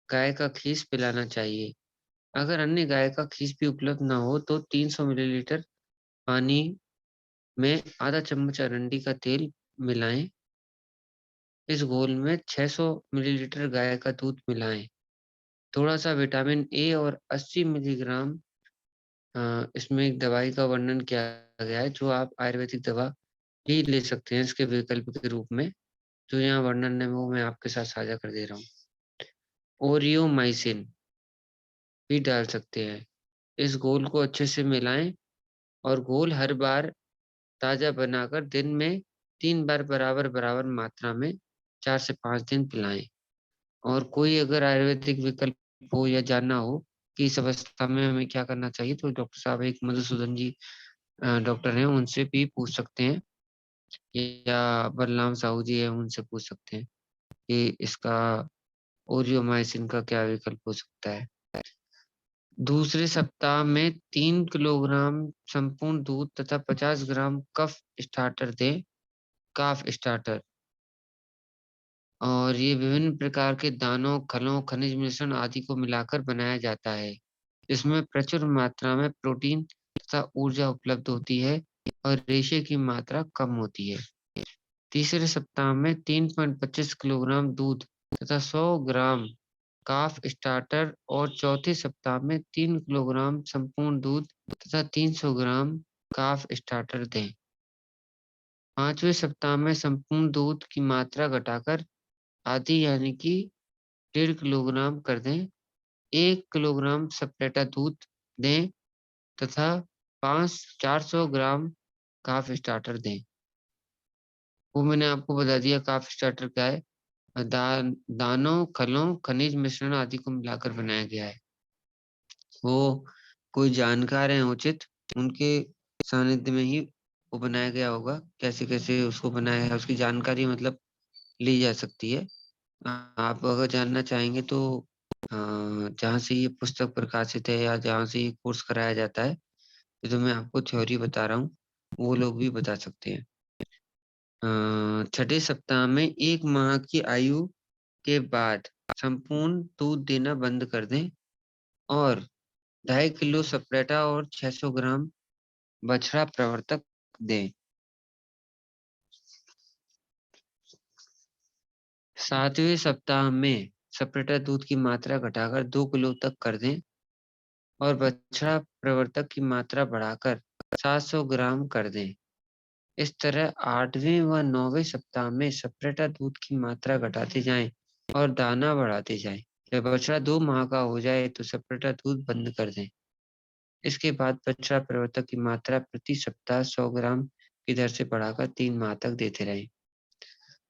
गाय का खीस पिलाना चाहिए। अगर अन्य गाय का खीस भी उपलब्ध ना हो, तो 300 मिलीलीटर पानी में आधा चम्मच अरंडी का तेल मिलाएँ। इस घोल में 600 मिलीलीटर गाय का दूध मिलाएँ। थोड़ा-सा विटामिन ए और 80 मिलीग्राम इसमें एक दवाई का वर्णन किया गया है, जो आप आयुर्वेदिक दवा भी ले सकते हैं इसके विकल्प के रूप में। जो यहाँ वर्णन है वो मैं आपके साथ साझा कर दे रहा हूँ। ओरियोमाइसिन भी डाल सकते हैं। इस घोल को अच्छे से मिलाएँ और घोल हर बार ताज़ा बनाकर दिन में 3 बार बराबर-बराबर मात्रा में 4 से 5 दिन पिलाएँ। और कोई अगर आयुर्वेदिक विकल्प हो या जानना हो कि इस अवस्था में हमें क्या करना चाहिए, तो डॉक्टर साहब एक मधुसूदन जी डॉक्टर हैं, उनसे भी पूछ सकते हैं या बलराम साहू जी हैं, उनसे पूछ सकते हैं कि इसका ओरियोमाइसिन का क्या विकल्प हो सकता है। दूसरे सप्ताह में 3 किलोग्राम संपूर्ण दूध तथा 50 ग्राम काफ स्टार्टर और ये विभिन्न प्रकार के दानों, खलों, खनिज मिश्रण आदि को मिलाकर बनाया जाता है। इसमें प्रचुर मात्रा में प्रोटीन तथा ऊर्जा उपलब्ध होती है और रेशे की मात्रा कम होती है। तीसरे सप्ताह में 3.25 किलोग्राम दूध तथा 100 ग्राम काफ स्टार्टर और चौथे सप्ताह में 3 किलोग्राम संपूर्ण दूध तथा 300 ग्राम काफ स्टार्टर दें। 5वें सप्ताह में संपूर्ण दूध की मात्रा घटाकर आधी यानी कि 1.5 किलोग्राम कर दें। 1 किलोग्राम सप्रेटा दूध दें तथा 5 400 ग्राम काफ स्टार्टर दें। वो मैंने आपको बता दिया काफ स्टार्टर क्या है। दानों, खलों, खनिज मिश्रण आदि को मिलाकर बनाया गया है। वो कोई जानकार हैं उचित, उनके सानिध्य में ही वो बनाया गया होगा। कैसे-कैसे उसको बनाया है, उसकी जानकारी मतलब ली जा सकती है। आप अगर जानना चाहेंगे तो जहाँ से ये पुस्तक प्रकाशित है या जहाँ से ये कोर्स कराया जाता है, ये तो मैं आपको थ्योरी बता रहा हूँ, वो लोग भी बता सकते हैं। छठे सप्ताह में 1 माह की आयु के बाद संपूर्ण दूध देना बंद कर दें और 2.5 किलो सप्रेटा और 600 ग्राम बछड़ा प्रवर्तक दें। 7वें सप्ताह में सप्रेटा दूध की मात्रा घटाकर 2 किलो तक कर दें और बछड़ा प्रवर्तक की मात्रा बढ़ाकर 700 ग्राम कर दें। इस तरह 8वें व 9वें सप्ताह में सप्रेटा दूध की मात्रा घटाते जाएं और दाना बढ़ाते जाएं। जब बछड़ा 2 माह का हो जाए तो सप्रेटा दूध बंद कर दें। इसके बाद बछड़ा प्रवर्तक की मात्रा प्रति सप्ताह 100 ग्राम की दर से बढ़ाकर 3 माह तक देते रहें।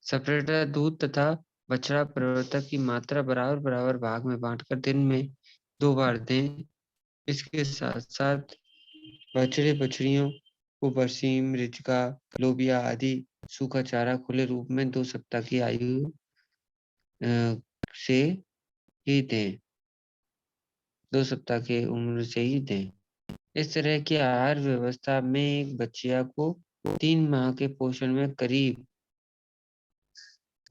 सप्रेटा दूध तथा बछड़ा प्रवर्तक की मात्रा बराबर-बराबर भाग में बाँटकर दिन में 2 बार दें। इसके साथ-साथ बछड़े-बछड़ियों को बरसीम, रिचका, लोबिया आदि सूखा चारा खुले रूप में 2 सप्ताह की आयु से ही दें। 2 सप्ताह की उम्र से ही दें। इस तरह की आहार व्यवस्था में एक बच्चिया को 3 माह के पोषण में करीब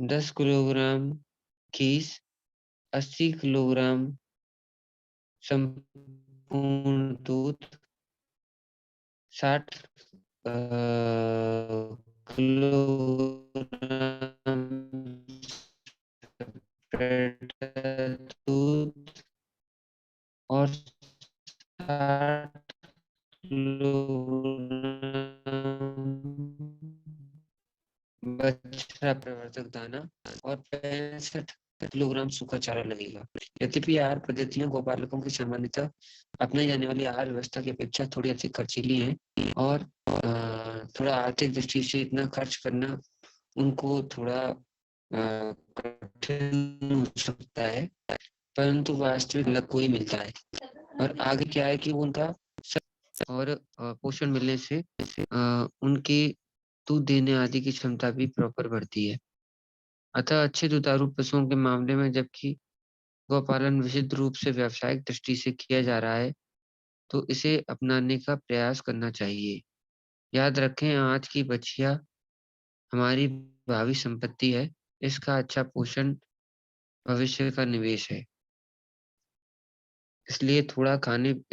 10 किलोग्राम खीस, 80 किलोग्राम संपूर्ण दूध, 60 किलोग्राम सप्रेटेड दूध और 60 किलोग्राम बछड़ा प्रवर्धक दाना और 65 किलोग्राम सूखा चारा लगेगा। यद्यपि आहार पद्धतियां गोपालकों की सामान्यतः अपनाई जाने वाली आहार व्यवस्था की अपेक्षा थोड़ी अधिक खर्चीली हैं और थोड़ा आर्थिक दृष्टि से इतना खर्च करना उनको थोड़ा कठिन हो सकता है, परंतु वास्तविक लाभ को ही मिलता है। और आगे क्या है कि उनका और पोषण मिलने से उनकी दूध देने आदि की क्षमता भी प्रॉपर बढ़ती है। अतः अच्छे दुधारू पशुओं के मामले में जबकि गौपालन विशुद्ध रूप से व्यावसायिक दृष्टि से किया जा रहा है, तो इसे अपनाने का प्रयास करना चाहिए। याद रखें, आज की बछिया हमारी भावी संपत्ति है। इसका अच्छा पोषण भविष्य का निवेश है। इसलिए थोड़ा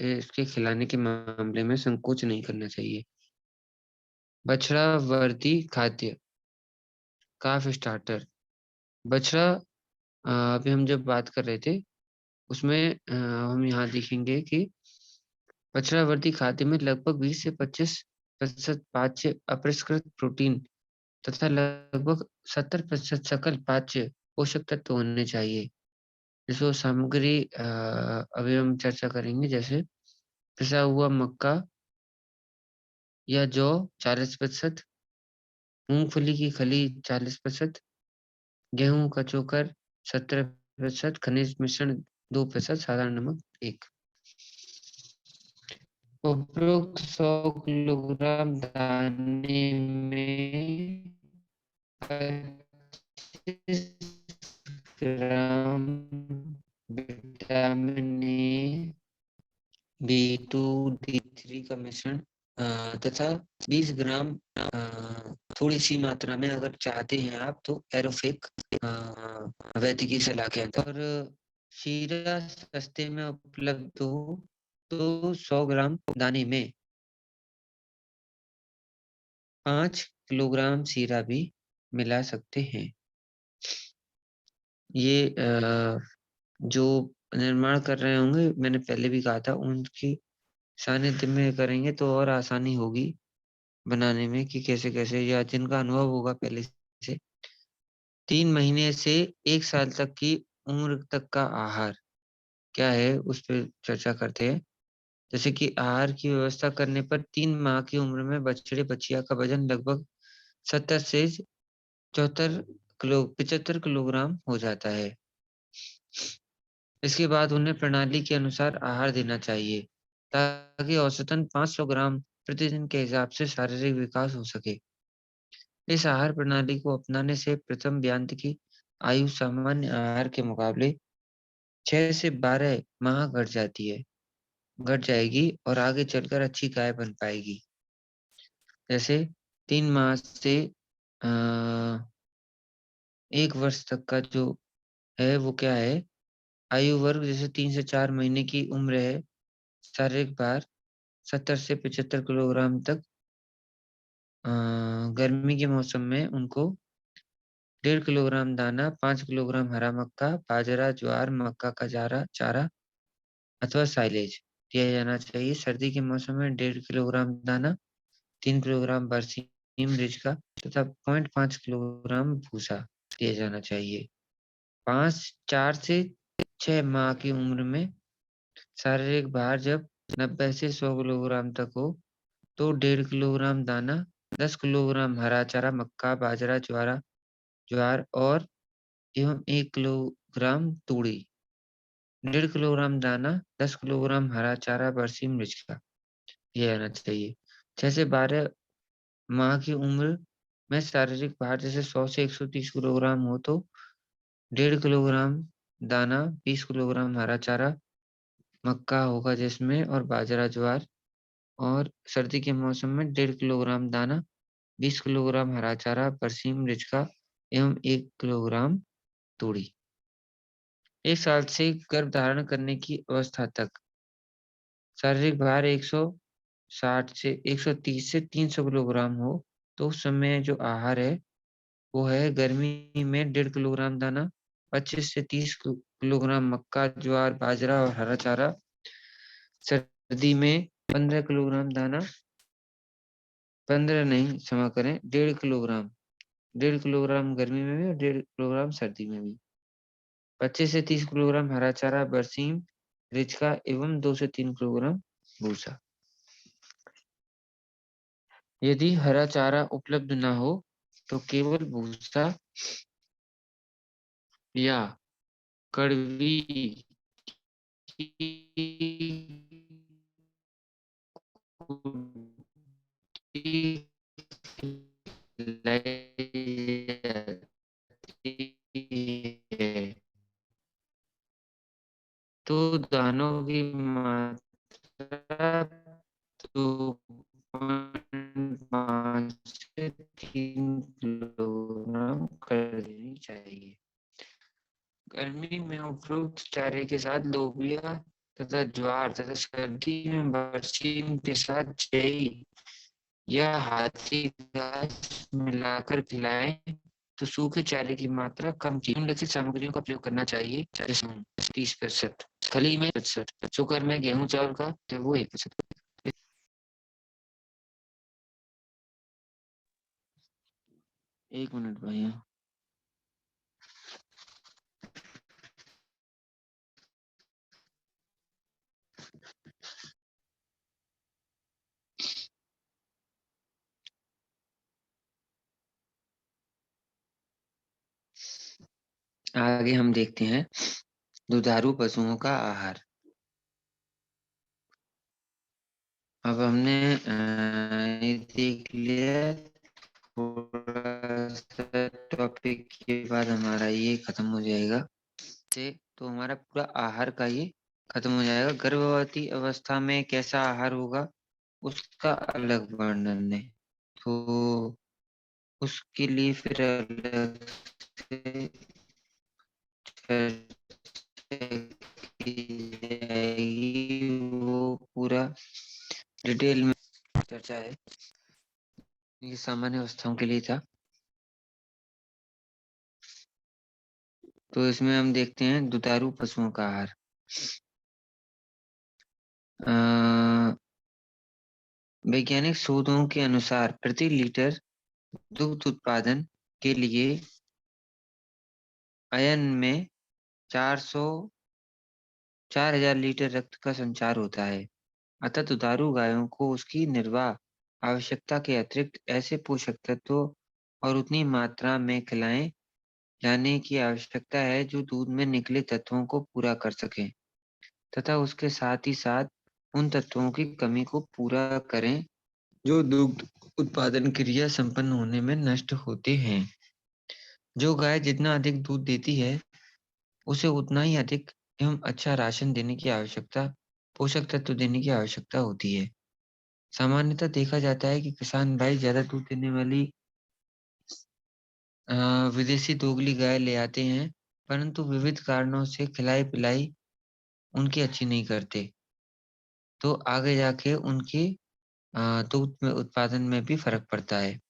इसके खिलाने के मामले में संकोच नहीं करना चाहिए। बछड़ा वर्ती खाद्य काफ स्टार्टर। बछड़ा अभी हम जब बात कर रहे थे उसमें हम यहाँ देखेंगे कि बछड़ा वर्ती खाद्य में लगभग 20 से 25% पाच्य अपरिष्कृत प्रोटीन तथा लगभग 70% सकल पाच्य पोषक तत्व होने चाहिए। जिसको सामग्री अभी हम चर्चा करेंगे, जैसे पिसा हुआ मक्का या जौ 40%, मूंगफली की खली 40%, गेहूं का चोकर 17%, खनिज मिश्रण 2%, साधारण नमक 1। उपरोक्त 100 किलोग्राम दाने में 25 ग्राम विटामिन ए, B2, D3 का मिश्रण तथा 20 ग्राम थोड़ी सी मात्रा में अगर चाहते हैं आप तो एरोफिक वैद्य की सलाह के अंदर। और शीरा सस्ते में उपलब्ध हो तो 100 ग्राम दाने में 5 किलोग्राम शीरा भी मिला सकते हैं। ये जो निर्माण कर रहे होंगे, मैंने पहले भी कहा था, उनकी सानिध्य में करेंगे तो और आसानी होगी बनाने में कि कैसे-कैसे, या जिनका अनुभव होगा पहले से। 3 महीने से 1 साल तक की उम्र तक का आहार क्या है, उस पे चर्चा करते हैं। जैसे कि आहार की व्यवस्था करने पर 3 माह की उम्र में बछड़े-बछिया का वजन लगभग 70 से 75 किलोग्राम हो जाता है। इसके बाद उन्हें प्रणाली के अनुसार आहार देना चाहिए, ताकि औसतन 500 ग्राम प्रतिदिन के हिसाब से शारीरिक विकास हो सके। इस आहार प्रणाली को अपनाने से प्रथम ब्यांत की आयु सामान्य आहार के मुकाबले 6 से 12 माह घट जाएगी और आगे चलकर अच्छी गाय बन पाएगी। जैसे 3 माह से अ, 1 वर्ष तक का जो है वो क्या है, आयु वर्ग जैसे 3 से 4 महीने की उम्र है, शारीरिक भार 70 से 75 किलोग्राम तक। गर्मी के मौसम में उनको 1.5 किलोग्राम दाना, 5 किलोग्राम हरा मक्का, बाजरा, ज्वार, मक्का का चारा अथवा साइलेज दिया जाना चाहिए। सर्दी के मौसम में 1.5 किलोग्राम दाना, 3 किलोग्राम बरसीम रिज का तथा 0.5 किलोग्राम भूसा दिया जाना चाहिए। 4 से 6 माह की उम्र में शारीरिक भार जब 90 से 100 किलोग्राम तक हो तो 1.5 किलोग्राम दाना, 10 किलोग्राम हरा चारा, मक्का, बाजरा, ज्वार और एवं 1 किलोग्राम तूड़ी 1.5 किलोग्राम दाना, 10 किलोग्राम हरा चारा बरसीम मिर्च का, ये आना चाहिए। 6 से 12 माह की उम्र में शारीरिक भार जैसे 100 से 130 किलोग्राम हो तो 1.5 किलोग्राम दाना, 20 किलोग्राम हरा चारा, मक्का होगा जिसमें और बाजरा, ज्वार। और सर्दी के मौसम में 1.5 किलोग्राम दाना, 20 किलोग्राम हरा चारा, बरसीम मिर्च का एवं 1 किलोग्राम तूड़ी। 1 साल से गर्भ धारण करने की अवस्था तक शारीरिक भार 160 से 130 से 300 किलोग्राम हो, तो उस समय जो आहार है, वो है गर्मी में 1.5 किलोग्राम दाना, 25 से 30 किलोग्राम मक्का, ज्वार, बाजरा और हरा चारा। सर्दी में 15 किलोग्राम दाना, 15 नहीं क्षमा करें, 1.5 किलोग्राम। 1.5 किलोग्राम गर्मी में भी और 1.5 किलोग्राम सर्दी में भी। 25 से 30 किलोग्राम हरा चारा, बरसीम, रिचका एवं 2 से 3 किलोग्राम भूसा। यदि हरा चारा उपलब्ध न हो तो केवल भूसा या कड़वी कुटी खिलाई जाती है। तो दानों की मात्रा 2.5 से 3 किलोग्राम कर देनी चाहिए। गर्मी में उपरोक्त चारे के साथ लोबिया तथा ज्वार तथा सर्दी में बरसीम के साथ जई या हाथी घास मिलाकर खिलाएं तो सूखे चारे की मात्रा कम की निम्नलिखित सामग्रियों का प्रयोग करना चाहिए। 30%, खली में 30%, शुगर में गेहूं चावल का तो वो 1%। 1 मिनट भैया। आगे हम देखते हैं दुधारू पशुओं का आहार। अब हमने ये देख लिया, थोड़ा सा टॉपिक के बाद हमारा ये खत्म हो जाएगा से, तो हमारा पूरा आहार का ये खत्म हो जाएगा। गर्भवती अवस्था में कैसा आहार होगा उसका अलग वर्णन है, तो उसके लिए फिर अलग से चर्चा की जाएगी, वो पूरा डिटेल में चर्चा है। ये सामान्य अवस्थाओं के लिए था। तो इसमें हम देखते हैं दुधारू पशुओं का आहार। वैज्ञानिक शोधों के अनुसार प्रति लीटर दुग्ध उत्पादन के लिए अयन में 4000 लीटर रक्त का संचार होता है। अतः दुधारू गायों को उसकी निर्वाह आवश्यकता के अतिरिक्त ऐसे पोषक तत्वों और उतनी मात्रा में खिलाएं जाने की आवश्यकता है जो दूध में निकले तत्वों को पूरा कर सकें तथा उसके साथ ही साथ उन तत्वों की कमी को पूरा करें जो दुग्ध उत्पादन क्रिया संपन्न होने में नष्ट होते हैं। जो गाय जितना अधिक दूध देती है उसे उतना ही अधिक एवं अच्छा राशन देने की आवश्यकता, पोषक तत्व देने की आवश्यकता होती है। सामान्यतः देखा जाता है कि किसान भाई ज्यादा दूध देने वाली विदेशी दोगली गाय ले आते हैं, परंतु विविध कारणों से खिलाई पिलाई उनकी अच्छी नहीं करते, तो आगे जाके उनकी दूध में उत्पादन में भी फर्क पड़ता है।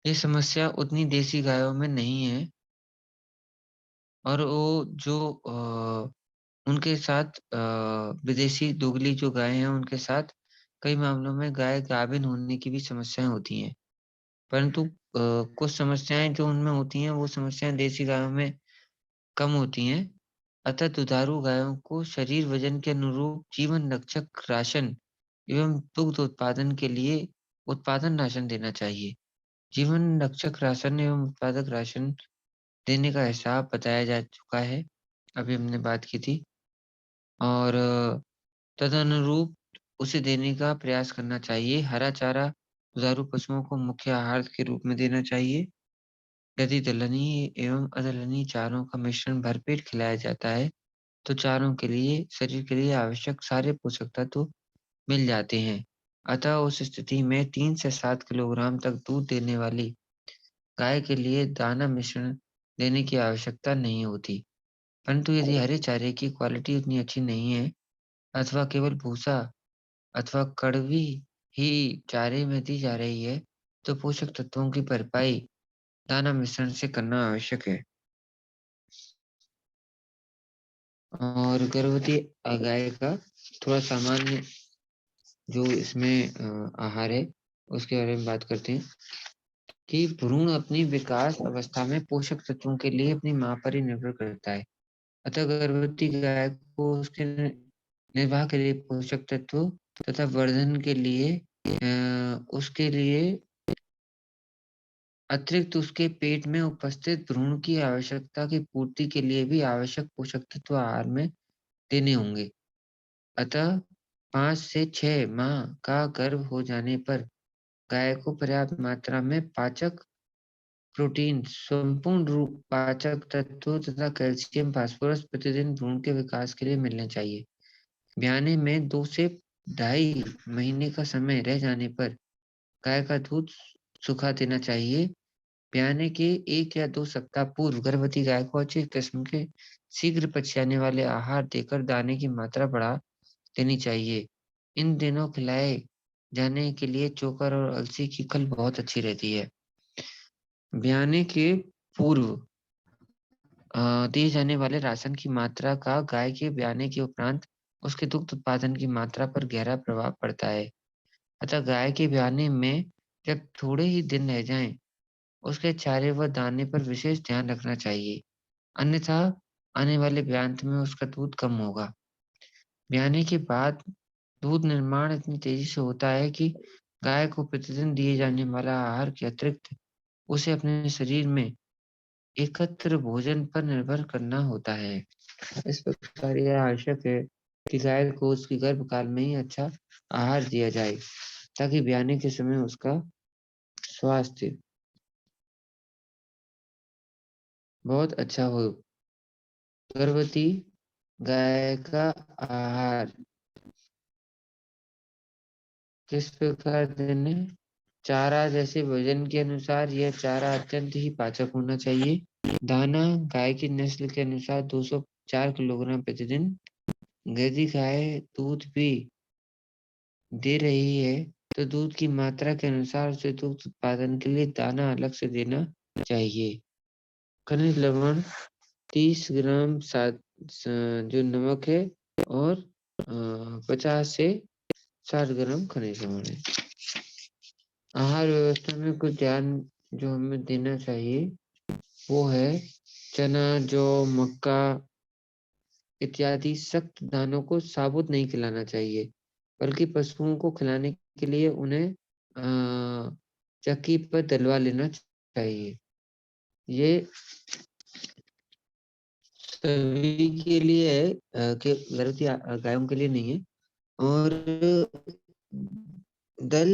ये समस्या उतनी देसी गायों में नहीं है, और वो जो उनके साथ विदेशी दोगली जो गाय हैं उनके साथ कई मामलों में गाय गाभिन होने की भी समस्याएं होती हैं, परंतु कुछ समस्याएं जो उनमें होती हैं वो समस्याएं देसी गायों में कम होती हैं। अतः दुधारू गायों को शरीर वजन के अनुरूप जीवन रक्षक राशन एवं दुग्ध उत्पादन के लिए उत्पादन राशन देना चाहिए। जीवन रक्षक राशन एवं उत्पादक राशन देने का हिसाब बताया जा चुका है। अभी हमने बात की थी और तदनुरूप उसे देने का प्रयास करना चाहिए। हरा चारा दुधारू पशुओं को मुख्य आहार के रूप में देना चाहिए। यदि दलहनी एवं अदलहनी चारों का मिश्रण भरपेट खिलाया जाता है, तो चारों के लिए शरीर के लिए आवश्यक सारे पोषक तत्व मिल जाते हैं। अतः उस स्थिति में 3 से 7 किलोग्राम तक दूध देने वाली गाय के लिए दाना मिश्रण देने की आवश्यकता नहीं होती। परंतु यदि हरे चारे की क्वालिटी उतनी अच्छी नहीं है अथवा केवल भूसा अथवा कड़वी ही चारे में दी जा रही है, तो पोषक तत्वों की भरपाई दाना मिश्रण से करना आवश्यक है। और गर्भवती गाय का थोड़ा सामान्य जो इसमें आहार है, उसके बारे में बात करते हैं कि भ्रूण अपनी विकास अवस्था में पोषक तत्वों के लिए अपनी माँ पर ही निर्भर करता है। अतः गर्भवती गाय को उसके निर्वाह के लिए पोषक तत्व तथा वर्धन के लिए उसके लिए अतिरिक्त उसके पेट में उपस्थित भ्रूण की आवश्यकता की पूर्ति के लिए भी आवश्यक पोषक तत्व आहार में देने होंगे। अतः 5 से 6 माह का गर्भ हो जाने पर गाय को पर्याप्त मात्रा में पाचक प्रोटीन, संपूर्ण रूप पाचक तत्वों तथा कैल्शियम, फास्फोरस प्रतिदिन भ्रूण के विकास के लिए मिलने चाहिए। ब्याने में 2 से ढाई महीने का समय रह जाने पर गाय का दूध सुखा देना चाहिए। ब्याने के 1 या 2 सप्ताह पूर्व गर्भवती गाय को अच्छी किस्म के शीघ्र पच जाने वाले आहार देकर दाने की मात्रा बढ़ा देनी चाहिए। इन दिनों खिलाए जाने के लिए चोकर और अलसी की खल बहुत अच्छी रहती है। ब्याने के पूर्व दिए जाने वाले राशन की मात्रा का गाय के ब्याने के उपरांत उसके दुग्ध उत्पादन की मात्रा पर गहरा प्रभाव पड़ता है। अतः गाय के ब्याने में जब थोड़े ही दिन रह जाएं, उसके चारे व दाने पर विशेष ध्यान रखना चाहिए। अन्यथा आने वाले ब्यांत में उसका दूध कम होगा। ब्याने के बाद दूध निर्माण इतनी तेजी से होता है कि गाय को प्रतिदिन दिए जाने वाला आहार के अतिरिक्त उसे अपने शरीर में एकत्र भोजन पर निर्भर करना होता है। इस प्रकार यह आवश्यक है कि गाय को उसके गर्भकाल में ही अच्छा आहार दिया जाए, ताकि ब्याने के समय उसका स्वास्थ्य बहुत अच्छा हो। गर्भवती गाय का आहार किस प्रकार देने? चारा जैसे वजन के अनुसार यह चारा अत्यंत ही पाचक होना चाहिए। दाना गाय की नस्ल के अनुसार 204 किलोग्राम प्रतिदिन। यदि गाय दूध भी दे रही है, तो दूध की मात्रा के अनुसार उसे दुग्ध उत्पादन के लिए दाना अलग से देना चाहिए। खनिज लवण 30 ग्राम जो नमक है और 50 से 60 ग्राम खनिज लवण है। आहार व्यवस्था में कुछ ध्यान जो हमें देना चाहिए वो है चना, जौ, मक्का इत्यादि सख्त दानों को साबुत नहीं खिलाना चाहिए, बल्कि पशुओं को खिलाने के लिए उन्हें चक्की पर दलवा लेना चाहिए। ये सभी के लिए है कि गर्भवती गायों के लिए नहीं है। और दल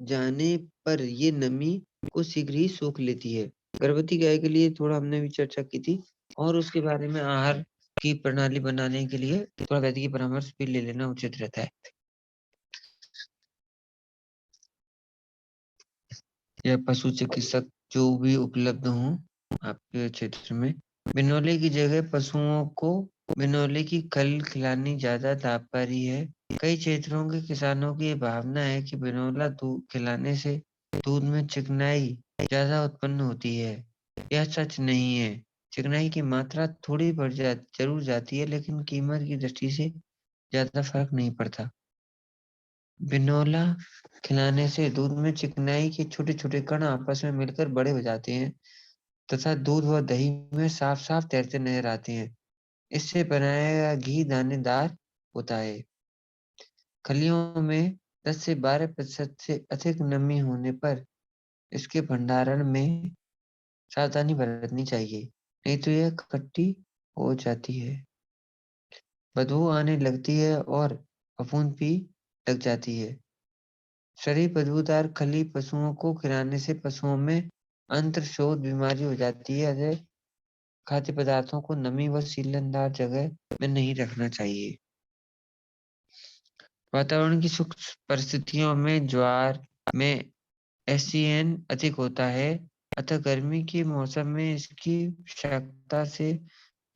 जाने पर ये नमी को शीघ्र ही सोख लेती है। गर्भवती गाय के लिए थोड़ा हमने भी चर्चा की थी और उसके बारे में आहार की प्रणाली बनाने के लिए थोड़ा वैद्य की परामर्श भी ले लेना उचित रहता है। या पशु चिकित्सक जो भी उपलब्ध हों आपके क्षेत्र में। बिनौले की जगह पशुओं को बिनौले की खल खिलानी ज्यादा लाभकारी है। कई क्षेत्रों के किसानों की ये भावना है कि बिनौला दूध खिलाने से दूध में चिकनाई ज्यादा उत्पन्न होती है। यह सच नहीं है। चिकनाई की मात्रा थोड़ी जरूर जाती है, लेकिन कीमत की दृष्टि से ज्यादा फर्क नहीं पड़ता। बिनौला खिलाने से दूध में चिकनाई के छोटे-छोटे कण आपस में मिलकर बड़े हो जाते हैं तथा दूध व दही में साफ-साफ तैरते नजर आते हैं। इससे बनाया गया घी दानेदार होता है। खलियों में 10 से 12% से अधिक नमी होने पर इसके भंडारण में सावधानी बरतनी चाहिए, नहीं तो यह खट्टी हो जाती है, बदबू आने लगती है और फफूंद भी लग जाती है। शरीर बदबूदार खली पशुओं को खिलाने से पशुओं में अंत्रशोथ बीमारी हो जाती है। अतः खाद्य पदार्थों को नमी व सीलनदार जगह में नहीं रखना चाहिए। वातावरण की सूक्ष्म परिस्थितियों में ज्वार में एससीएन अधिक होता है, अतः गर्मी के मौसम में इसकी विषाक्तता से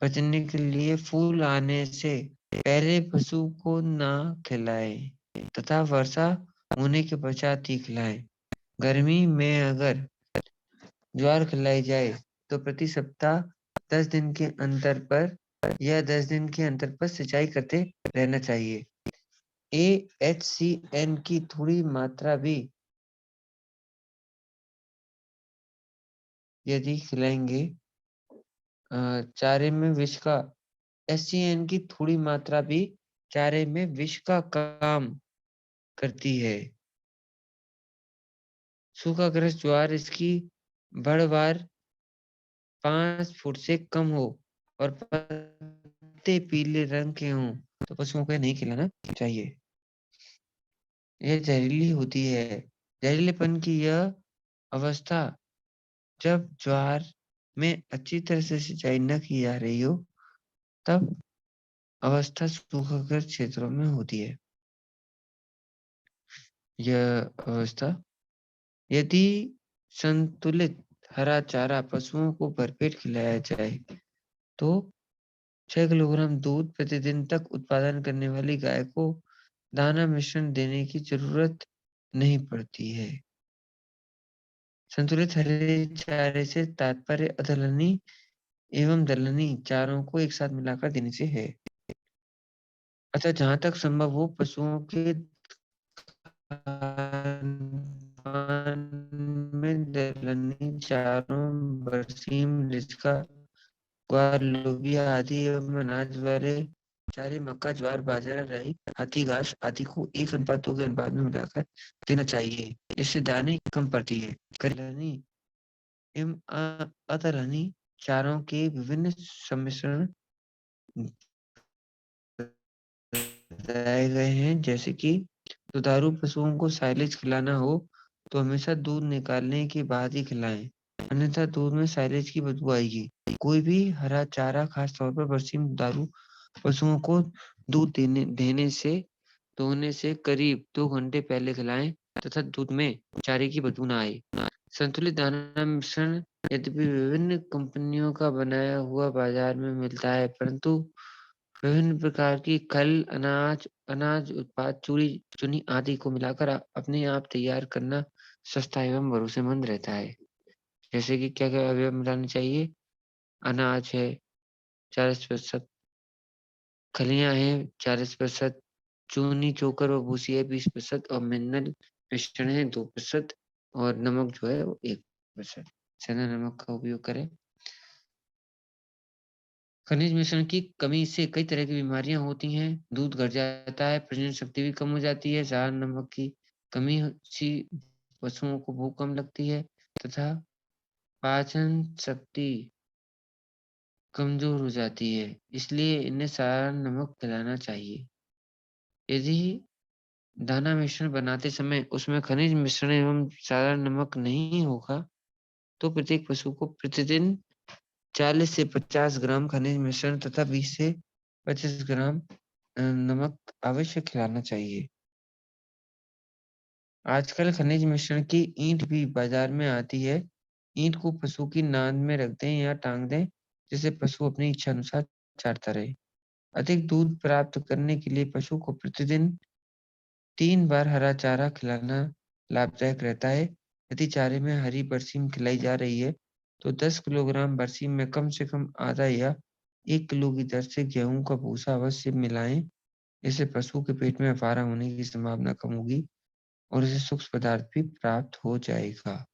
बचने के लिए फूल आने से पहले पशु को ना खिलाएं तथा वर्षा होने के पश्चात ही खिलाएं। गर्मी में अगर ज्वार खिलाई जाए तो प्रति सप्ताह 10 दिन के अंतर पर या 10 दिन के अंतर पर सिंचाई करते रहना चाहिए। एएचसीएन की थोड़ी मात्रा भी यदि खिलाएंगे चारे में विष का एससीएन की थोड़ी मात्रा भी चारे में विष का काम करती है। सूखाग्रस्त ज्वार इसकी बढ़वार 5 फुट से कम हो और पत्ते पीले रंग के हों तो पशुओं को नहीं खिलाना चाहिए। यह जहरीली होती है। जहरीलेपन की यह अवस्था जब ज्वार में अच्छी तरह से सिंचाई न की जा रही हो तब अवस्था सूखाग्रस्त क्षेत्रों में होती है। यह अवस्था यदि संतुलित हरा चारा पशुओं को भरपेट खिलाया जाए तो 6 किलोग्राम दूध प्रतिदिन तक उत्पादन करने वाली गाय को दाना मिश्रण देने की जरूरत नहीं पड़ती है। संतुलित हरे चारे से तात्पर्य अदलनी एवं दलहनी चारों को एक साथ मिलाकर देने से है। अतः जहां तक संभव हो पशुओं के खान-पान में दलहनी चारों, बरसीम, रिचका, ग्वार, लोबिया आदि एवं अनाज वाले चारे मक्का, ज्वार, बाजरा, राई, हाथी घास आदि को 1:2 के अनुपात में मिलाकर देना चाहिए। इससे दाने कम पड़ती है। दलहनी एवं अदलहनी चारों के विभिन्न सम्मिश्रण बताए गए हैं, जैसे कि दुधारू पशुओं को साइलेज खिलाना हो तो हमेशा दूध निकालने के बाद ही खिलाएं, अन्यथा दूध में साइलेज की बदबू आएगी। कोई भी हरा चारा खास तौर पर बरसीम दुधारू पशुओं को दूध देने से दोहने से करीब 2 घंटे पहले खिलाएं तथा दूध में चारे की बदबू न आए। संतुलित दाना मिश्रण यद्यपि विभिन्न कंपनियों का बनाया हुआ बाजार में मिलता है, परंतु विभिन्न प्रकार की खल, अनाज उत्पाद, चुनी आदि को मिलाकर अपने आप तैयार करना सस्ता एवं भरोसेमंद रहता है। जैसे कि क्या-क्या अवयव मिलाने चाहिए? अनाज है 40%, खलियां हैं 40%, चूनी, चोकर और भूसी है 20% और मिनरल मिश्रण है 2% और नमक जो है वो 1%। सेंधा नमक का उपयोग करें। खनिज मिश्रण की कमी से कई तरह की बीमारियां होती हैं। दूध घट जाता है, प्रजनन शक्ति भी कम हो जाती है, साधारण नमक की कमी से पशुओं को भूख कम लगती है तथा पाचन शक्ति कमजोर हो जाती है। इसलिए इन्हें साधारण नमक खिलाना चाहिए। यदि दाना मिश्रण बनाते समय उसमें खनिज मिश्रण एवं साधारण नमक नहीं होगा, तो प्रत्येक पशु को प्रतिदिन 40 से 50 ग्राम खनिज मिश्रण तथा 20 से 25 ग्राम नमक अवश्य खिलाना चाहिए। आजकल खनिज मिश्रण की ईंट भी बाजार में आती है। ईंट को पशु की नाद में रख दें या टांग दें, जिससे पशु अपनी इच्छा अनुसार चाटता रहे। अधिक दूध प्राप्त करने के लिए पशु को प्रतिदिन 3 बार हरा चारा खिलाना लाभदायक रहता है। यदि चारे में हरी बरसीम खिलाई जा रही है, तो 10 किलोग्राम बरसीम में कम से कम आधा या 1 किलो की दर से गेहूं का भूसा अवश्य मिलाएं। इससे पशु के पेट में अफारा होने की संभावना कम होगी और इसे सूक्ष्म पदार्थ भी प्राप्त हो जाएगा।